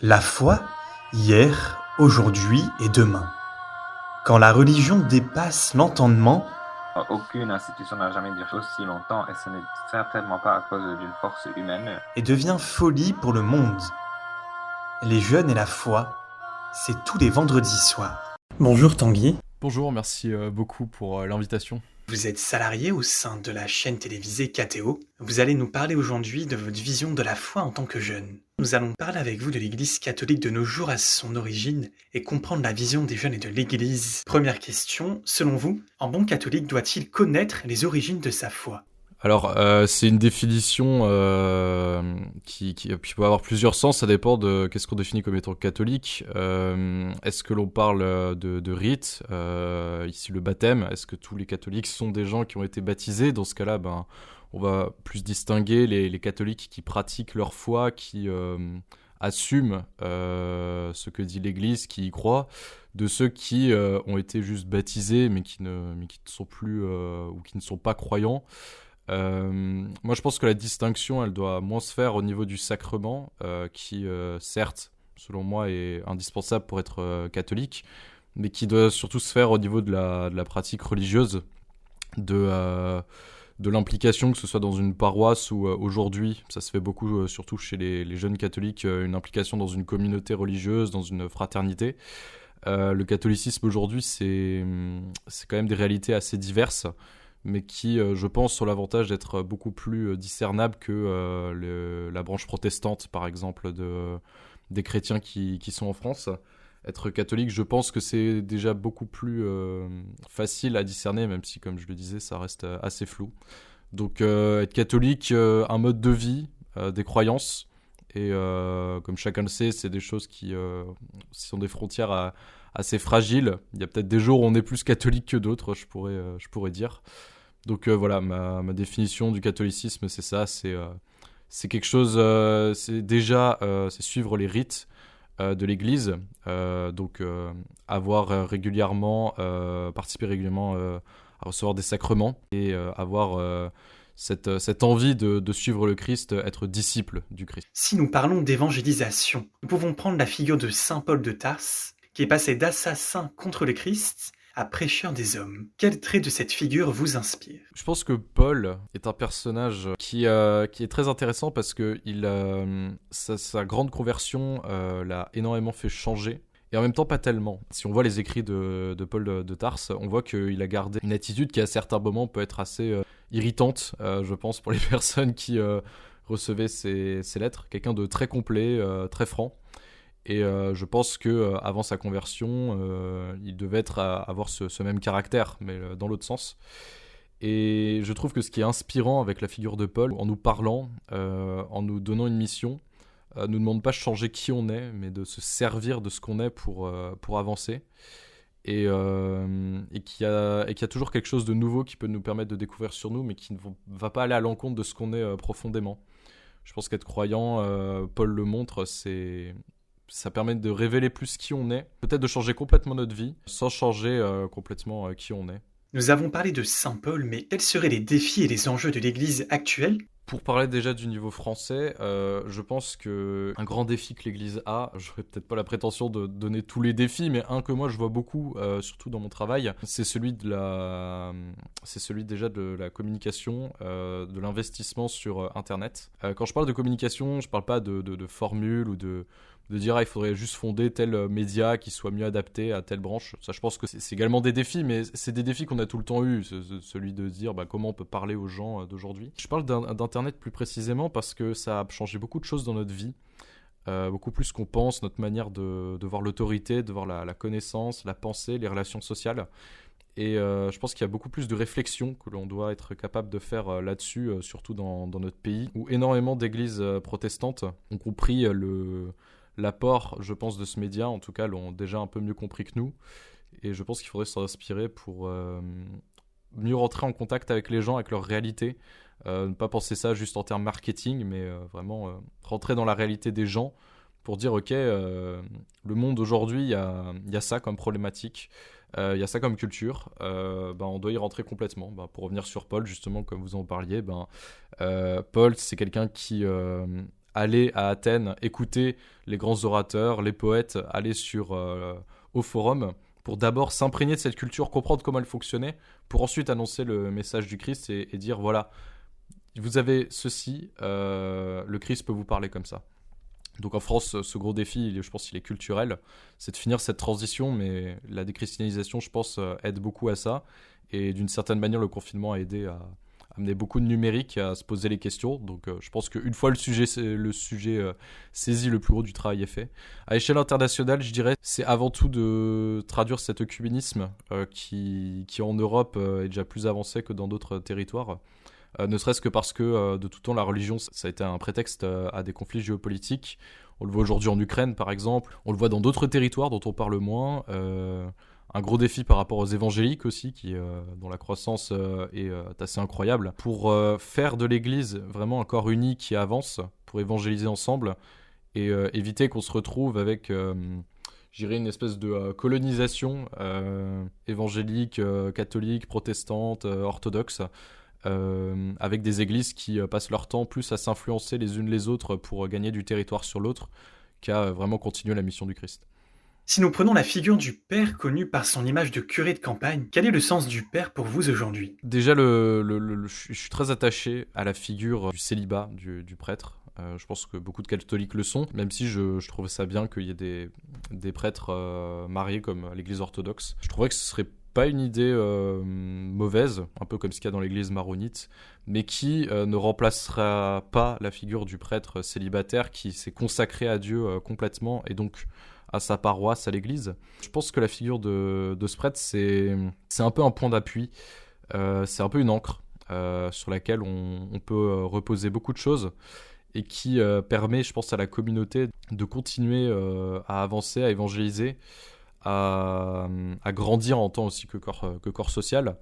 La foi, hier, aujourd'hui et demain. Quand la religion dépasse l'entendement Aucune institution n'a jamais duré aussi longtemps et ce n'est certainement pas à cause d'une force humaine. et devient folie pour le monde. Les jeunes et la foi, c'est tous les vendredis soirs. Bonjour Tanguy. Bonjour, merci beaucoup pour l'invitation. Vous êtes salarié au sein de la chaîne télévisée KTO. Vous allez nous parler aujourd'hui de votre vision de la foi en tant que jeune. Nous allons parler avec vous de l'Église catholique de nos jours à son origine et comprendre la vision des jeunes et de l'Église. Première question, selon vous, un bon catholique doit-il connaître les origines de sa foi ? Alors, c'est une définition qui peut avoir plusieurs sens, ça dépend de qu'est-ce qu'on définit comme étant catholique. Est-ce que l'on parle de rite, ici le baptême, est-ce que tous les catholiques sont des gens qui ont été baptisés ? Dans ce cas-là, on va plus distinguer les catholiques qui pratiquent leur foi, qui assument ce que dit l'Église, qui y croient, de ceux qui ont été juste baptisés mais qui ne sont plus ou qui ne sont pas croyants. Moi je pense que la distinction elle doit moins se faire au niveau du sacrement qui certes selon moi est indispensable pour être catholique, mais qui doit surtout se faire au niveau de la pratique religieuse, de l'implication, que ce soit dans une paroisse ou aujourd'hui ça se fait beaucoup surtout chez les jeunes catholiques, une implication dans une communauté religieuse, dans une fraternité. Le catholicisme aujourd'hui c'est quand même des réalités assez diverses, mais qui, je pense, ont l'avantage d'être beaucoup plus discernables que la branche protestante, par exemple, des chrétiens qui sont en France. Être catholique, je pense que c'est déjà beaucoup plus facile à discerner, même si, comme je le disais, ça reste assez flou. Donc, être catholique, un mode de vie, des croyances, et comme chacun le sait, c'est des choses qui sont des frontières assez fragiles. Il y a peut-être des jours où on est plus catholique que d'autres, je pourrais dire. Donc voilà, ma définition du catholicisme, c'est ça, c'est quelque chose, c'est suivre les rites de l'Église, donc avoir régulièrement, participer régulièrement à recevoir des sacrements et avoir cette envie de suivre le Christ, être disciple du Christ. Si nous parlons d'évangélisation, nous pouvons prendre la figure de saint Paul de Tarse, qui est passé d'assassin contre le Christ à prêcheur des hommes. Quel trait de cette figure vous inspire ? Je pense que Paul est un personnage qui est très intéressant parce que sa grande conversion l'a énormément fait changer. Et en même temps, pas tellement. Si on voit les écrits de Paul de Tarse, on voit qu'il a gardé une attitude qui, à certains moments, peut être assez irritante, je pense, pour les personnes qui recevaient ses lettres. Quelqu'un de très complet, très franc. Et je pense que avant sa conversion, il devait avoir ce même caractère, mais dans l'autre sens. Et je trouve que ce qui est inspirant avec la figure de Paul, en nous parlant, en nous donnant une mission, nous demande pas de changer qui on est, mais de se servir de ce qu'on est pour avancer. Et qu'il y a toujours quelque chose de nouveau qui peut nous permettre de découvrir sur nous, mais qui ne va pas aller à l'encontre de ce qu'on est profondément. Je pense qu'être croyant, Paul le montre, ça permet de révéler plus qui on est, peut-être de changer complètement notre vie, sans changer complètement qui on est. Nous avons parlé de saint Paul, mais quels seraient les défis et les enjeux de l'Église actuelle ? Pour parler déjà du niveau français, je pense qu'un grand défi que l'Église a, j'aurais peut-être pas la prétention de donner tous les défis, mais un que moi je vois beaucoup, surtout dans mon travail, c'est celui déjà de la communication, de l'investissement sur Internet. Quand je parle de communication, je parle pas de formules ou de dire il faudrait juste fonder tel média qui soit mieux adapté à telle branche. Ça, je pense que c'est également des défis, mais c'est des défis qu'on a tout le temps eu, celui de dire comment on peut parler aux gens d'aujourd'hui. Je parle d'Internet plus précisément parce que ça a changé beaucoup de choses dans notre vie, beaucoup plus qu'on pense, notre manière de voir l'autorité, de voir la connaissance, la pensée, les relations sociales. Et je pense qu'il y a beaucoup plus de réflexion que l'on doit être capable de faire là-dessus, surtout dans notre pays, où énormément d'églises protestantes ont compris l'apport, je pense, de ce média, en tout cas, l'ont déjà un peu mieux compris que nous. Et je pense qu'il faudrait s'en inspirer pour mieux rentrer en contact avec les gens, avec leur réalité. Ne pas penser ça juste en termes marketing, mais vraiment rentrer dans la réalité des gens pour dire, ok, le monde aujourd'hui, il y a ça comme problématique, il y a ça comme culture, on doit y rentrer complètement. Pour revenir sur Paul, justement, comme vous en parliez, Paul, c'est quelqu'un qui aller à Athènes, écouter les grands orateurs, les poètes, aller au forum pour d'abord s'imprégner de cette culture, comprendre comment elle fonctionnait, pour ensuite annoncer le message du Christ et dire voilà, vous avez ceci, le Christ peut vous parler comme ça. Donc en France, ce gros défi, je pense qu'il est culturel, c'est de finir cette transition, mais la déchristianisation, je pense, aide beaucoup à ça. Et d'une certaine manière, le confinement a aidé à amener beaucoup de numérique, à se poser les questions. Donc je pense qu'une fois le sujet saisi, le plus gros du travail est fait. À échelle internationale, je dirais, c'est avant tout de traduire cet œcuménisme qui en Europe est déjà plus avancé que dans d'autres territoires. Ne serait-ce que parce que de tout temps la religion ça a été un prétexte à des conflits géopolitiques. On le voit aujourd'hui en Ukraine par exemple, on le voit dans d'autres territoires dont on parle moins. Un gros défi par rapport aux évangéliques aussi, dont la croissance est assez incroyable. Pour faire de l'Église vraiment un corps uni qui avance, pour évangéliser ensemble et éviter qu'on se retrouve avec, je dirais, une espèce de colonisation évangélique, catholique, protestante, orthodoxe, avec des églises qui passent leur temps plus à s'influencer les unes les autres pour gagner du territoire sur l'autre qu'à vraiment continuer la mission du Christ. Si nous prenons la figure du père connu par son image de curé de campagne, quel est le sens du père pour vous aujourd'hui ? Déjà, je suis très attaché à la figure du célibat du prêtre. Je pense que beaucoup de catholiques le sont, même si je trouve ça bien qu'il y ait des prêtres mariés comme à l'église orthodoxe. Je trouverais que ce serait pas une idée mauvaise, un peu comme ce qu'il y a dans l'église maronite, mais qui ne remplacera pas la figure du prêtre célibataire qui s'est consacré à Dieu complètement et donc à sa paroisse, à l'église. Je pense que la figure de ce prêtre, c'est un peu un point d'appui, c'est un peu une ancre sur laquelle on peut reposer beaucoup de choses et qui permet, je pense, à la communauté de continuer à avancer, à évangéliser, à grandir en tant aussi que corps social.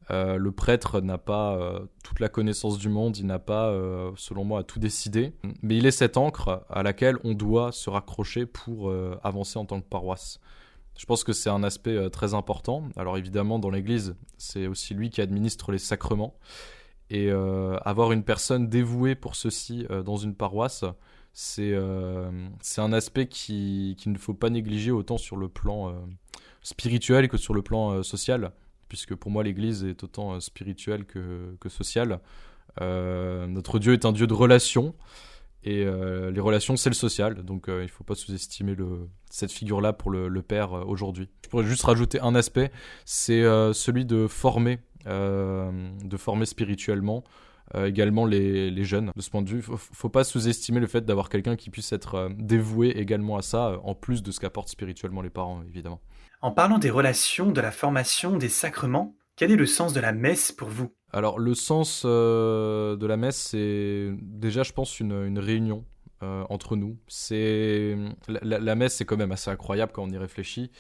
Le prêtre n'a pas toute la connaissance du monde, il n'a pas, selon moi, à tout décider, mais il est cette ancre à laquelle on doit se raccrocher pour avancer en tant que paroisse. Je pense que c'est un aspect très important. Alors évidemment, dans l'Église, c'est aussi lui qui administre les sacrements, et avoir une personne dévouée pour ceci dans une paroisse, c'est un aspect qu'il ne faut pas négliger autant sur le plan spirituel que sur le plan social. Puisque pour moi l'Église est autant spirituelle que sociale. Notre Dieu est un Dieu de relations, et les relations c'est le social, donc il ne faut pas sous-estimer cette figure-là pour le Père aujourd'hui. Je pourrais juste rajouter un aspect, c'est celui de former spirituellement également les jeunes. De ce point de vue, il ne faut pas sous-estimer le fait d'avoir quelqu'un qui puisse être dévoué également à ça, en plus de ce qu'apportent spirituellement les parents, évidemment. En parlant des relations, de la formation, des sacrements, quel est le sens de la messe pour vous ? Alors, le sens de la messe, c'est déjà, je pense, une réunion entre nous. La messe, c'est quand même assez incroyable quand on y réfléchit.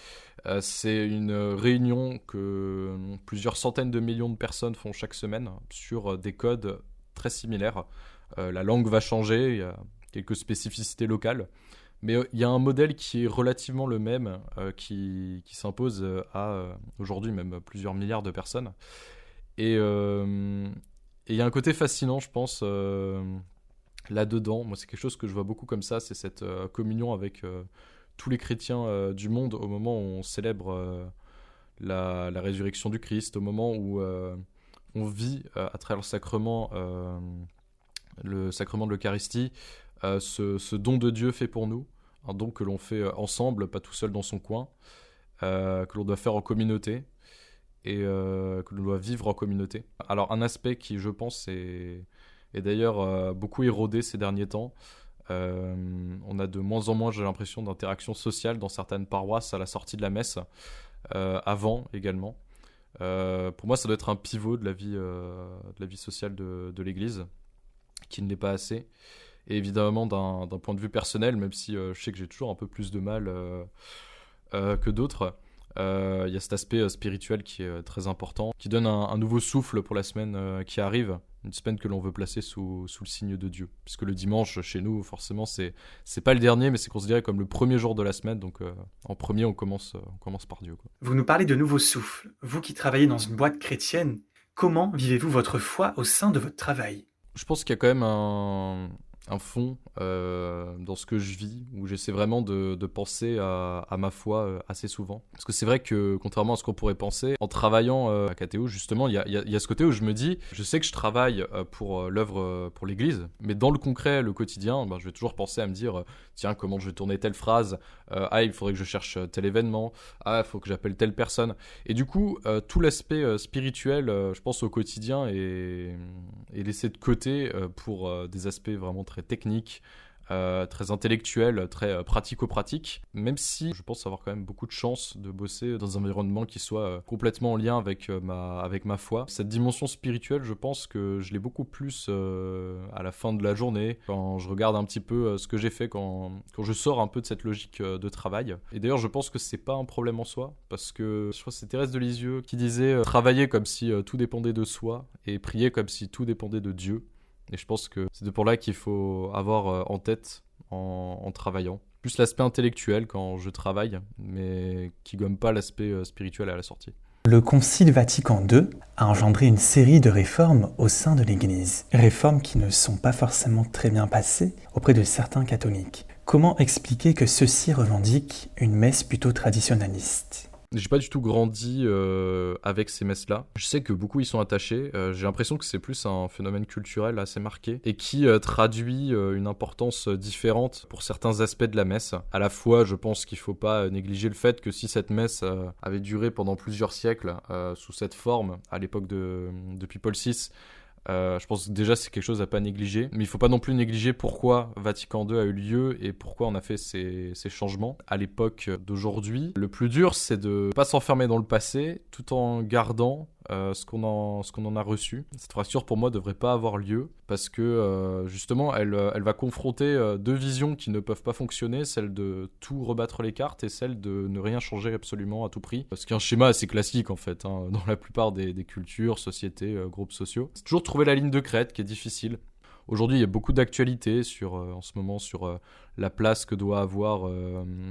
C'est une réunion que plusieurs centaines de millions de personnes font chaque semaine sur des codes très similaires. La langue va changer, il y a quelques spécificités locales. Mais il y a un modèle qui est relativement le même, qui s'impose à aujourd'hui même plusieurs milliards de personnes. Et il y a un côté fascinant, je pense, là-dedans. Moi, c'est quelque chose que je vois beaucoup comme ça, c'est cette communion avec tous les chrétiens du monde au moment où on célèbre la résurrection du Christ, au moment où on vit à travers le sacrement de l'Eucharistie, ce don de Dieu fait pour nous, un don que l'on fait ensemble, pas tout seul dans son coin, que l'on doit faire en communauté et que l'on doit vivre en communauté. Alors un aspect qui, je pense, est d'ailleurs beaucoup érodé ces derniers temps. On a de moins en moins, j'ai l'impression, d'interactions sociales dans certaines paroisses à la sortie de la messe, avant également. Pour moi, ça doit être un pivot de la vie sociale de l'Église, qui ne l'est pas assez. Et évidemment, d'un point de vue personnel, même si je sais que j'ai toujours un peu plus de mal que d'autres, il y a cet aspect spirituel qui est très important, qui donne un nouveau souffle pour la semaine qui arrive, une semaine que l'on veut placer sous le signe de Dieu. Puisque le dimanche, chez nous, forcément, c'est pas le dernier, mais c'est considéré comme le premier jour de la semaine, donc en premier, on commence par Dieu, quoi. Vous nous parlez de nouveau souffle. Vous qui travaillez dans une boîte chrétienne, comment vivez-vous votre foi au sein de votre travail ? Je pense qu'il y a quand même un fond dans ce que je vis, où j'essaie vraiment de penser à ma foi assez souvent. Parce que c'est vrai que, contrairement à ce qu'on pourrait penser, en travaillant à KTO, justement, il y a ce côté où je me dis, je sais que je travaille pour l'œuvre, pour l'Église, mais dans le concret, le quotidien, je vais toujours penser à me dire, tiens, comment je vais tourner telle phrase, il faudrait que je cherche tel événement, il faut que j'appelle telle personne. Et du coup, tout l'aspect spirituel, je pense au quotidien, est laissé de côté pour des aspects vraiment très techniques, très intellectuels, très pratico-pratiques, même si je pense avoir quand même beaucoup de chance de bosser dans un environnement qui soit complètement en lien avec ma foi. Cette dimension spirituelle, je pense que je l'ai beaucoup plus à la fin de la journée, quand je regarde un petit peu ce que j'ai fait, quand je sors un peu de cette logique de travail. Et d'ailleurs, je pense que c'est pas un problème en soi, parce que je crois que c'est Thérèse de Lisieux qui disait travailler comme si tout dépendait de soi et prier comme si tout dépendait de Dieu. Et je pense que c'est de pour là qu'il faut avoir en tête en travaillant. Plus l'aspect intellectuel quand je travaille, mais qui gomme pas l'aspect spirituel à la sortie. Le Concile Vatican II a engendré une série de réformes au sein de l'Église. Réformes qui ne sont pas forcément très bien passées auprès de certains catholiques. Comment expliquer que ceux-ci revendiquent une messe plutôt traditionnaliste ? J'ai pas du tout grandi avec ces messes-là. Je sais que beaucoup y sont attachés. J'ai l'impression que c'est plus un phénomène culturel assez marqué et qui traduit une importance différente pour certains aspects de la messe. À la fois, je pense qu'il faut pas négliger le fait que si cette messe avait duré pendant plusieurs siècles sous cette forme, à l'époque depuis Paul VI, je pense que déjà c'est quelque chose à pas négliger, mais il faut pas non plus négliger pourquoi Vatican II a eu lieu et pourquoi on a fait ces changements à l'époque d'aujourd'hui. Le plus dur, c'est de pas s'enfermer dans le passé tout en gardant ce qu'on en a reçu. Cette fracture pour moi devrait pas avoir lieu parce que justement elle va confronter deux visions qui ne peuvent pas fonctionner, celle de tout rebattre les cartes et celle de ne rien changer absolument à tout prix. Ce qui est un schéma assez classique en fait, dans la plupart des cultures, sociétés, groupes sociaux. C'est toujours trouver la ligne de crête qui est difficile. Aujourd'hui, il y a beaucoup d'actualités en ce moment sur la place que doit avoir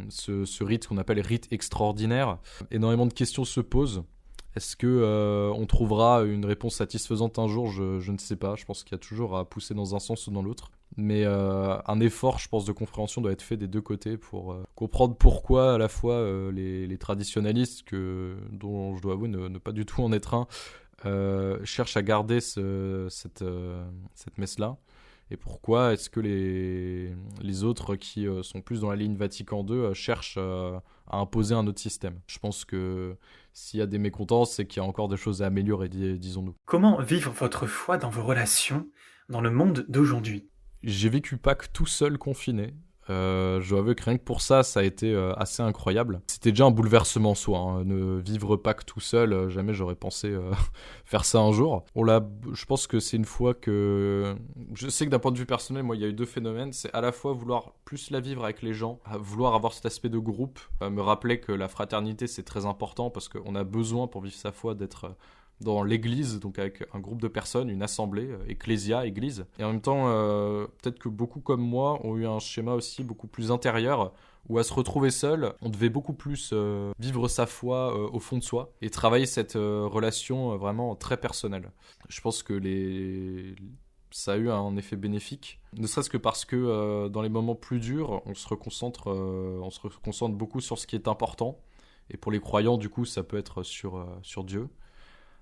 ce rite qu'on appelle rite extraordinaire. Énormément de questions se posent. Est-ce que on trouvera une réponse satisfaisante un jour ? Je ne sais pas. Je pense qu'il y a toujours à pousser dans un sens ou dans l'autre. Mais un effort, je pense, de compréhension doit être fait des deux côtés pour comprendre pourquoi à la fois les traditionalistes, dont je dois avouer ne pas du tout en être un, cherchent à garder cette messe-là. Et pourquoi est-ce que les autres qui sont plus dans la ligne Vatican II cherchent à imposer un autre système ? Je pense que s'il y a des mécontents, c'est qu'il y a encore des choses à améliorer, disons-nous. Comment vivre votre foi dans vos relations dans le monde d'aujourd'hui ? J'ai vécu Pâques tout seul confiné. Je dois avouer que rien que pour ça a été assez incroyable. C'était déjà un bouleversement en soi, ne vivre Pâques tout seul, jamais j'aurais pensé faire ça un jour. Je pense que c'est une fois que... Je sais que d'un point de vue personnel, moi, il y a eu deux phénomènes. C'est à la fois vouloir plus la vivre avec les gens, vouloir avoir cet aspect de groupe, me rappeler que la fraternité, c'est très important parce qu'on a besoin pour vivre sa foi d'être... dans l'église, donc avec un groupe de personnes, une assemblée, ecclésia, église. Et en même temps, peut-être que beaucoup comme moi ont eu un schéma aussi beaucoup plus intérieur, où à se retrouver seul, on devait beaucoup plus vivre sa foi au fond de soi, et travailler cette relation vraiment très personnelle. Je pense que ça a eu un effet bénéfique, ne serait-ce que parce que dans les moments plus durs, on se reconcentre beaucoup sur ce qui est important, et pour les croyants, du coup, ça peut être sur Dieu.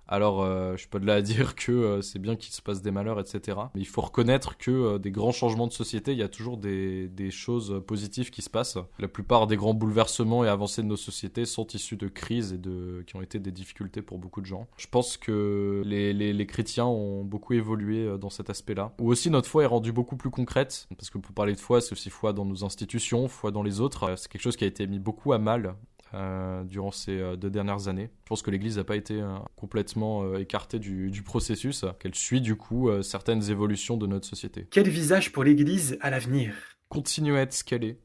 Alors, je suis pas de là à dire que c'est bien qu'il se passe des malheurs, etc. Mais il faut reconnaître que des grands changements de société, il y a toujours des choses positives qui se passent. La plupart des grands bouleversements et avancées de nos sociétés sont issus de crises et qui ont été des difficultés pour beaucoup de gens. Je pense que les chrétiens ont beaucoup évolué dans cet aspect-là. Ou aussi notre foi est rendue beaucoup plus concrète, parce que pour parler de foi, c'est aussi foi dans nos institutions, foi dans les autres. C'est quelque chose qui a été mis beaucoup à mal durant ces 2 dernières années. Je pense que l'Église n'a pas été complètement écartée du processus, qu'elle suit du coup certaines évolutions de notre société. Quel visage pour l'Église à l'avenir ? Continuer à être ce qu'elle est.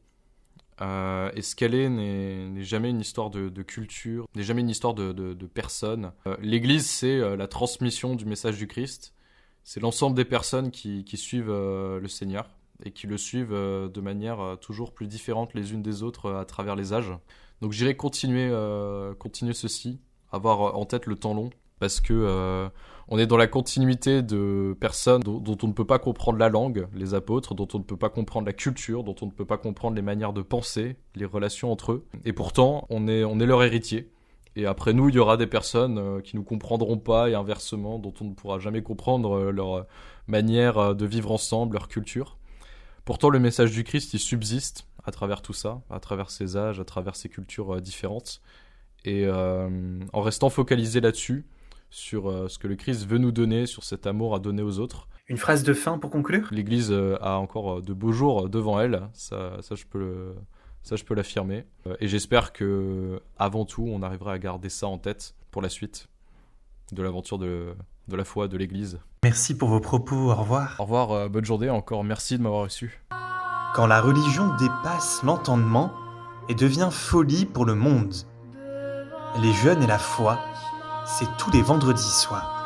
Et ce qu'elle est n'est jamais une histoire de culture, n'est jamais une histoire de personnes. L'Église, c'est la transmission du message du Christ. C'est l'ensemble des personnes qui suivent le Seigneur et qui le suivent de manière toujours plus différente les unes des autres à travers les âges. Donc j'irai continuer ceci, avoir en tête le temps long, parce que on est dans la continuité de personnes dont on ne peut pas comprendre la langue, les apôtres, dont on ne peut pas comprendre la culture, dont on ne peut pas comprendre les manières de penser, les relations entre eux. Et pourtant, on est leur héritier. Et après nous, il y aura des personnes qui nous comprendront pas et inversement, dont on ne pourra jamais comprendre leur manière de vivre ensemble, leur culture. Pourtant, le message du Christ, il subsiste à travers tout ça, à travers ces âges, à travers ces cultures différentes. Et en restant focalisé là-dessus, sur ce que le Christ veut nous donner, sur cet amour à donner aux autres. Une phrase de fin pour conclure ? L'Église a encore de beaux jours devant elle, ça je peux l'affirmer. Et j'espère que, avant tout, on arrivera à garder ça en tête pour la suite de l'aventure de la foi de l'Église. Merci pour vos propos, au revoir. Au revoir, bonne journée, encore merci de m'avoir reçu. Quand la religion dépasse l'entendement et devient folie pour le monde, les jeunes et la foi, c'est tous les vendredis soirs.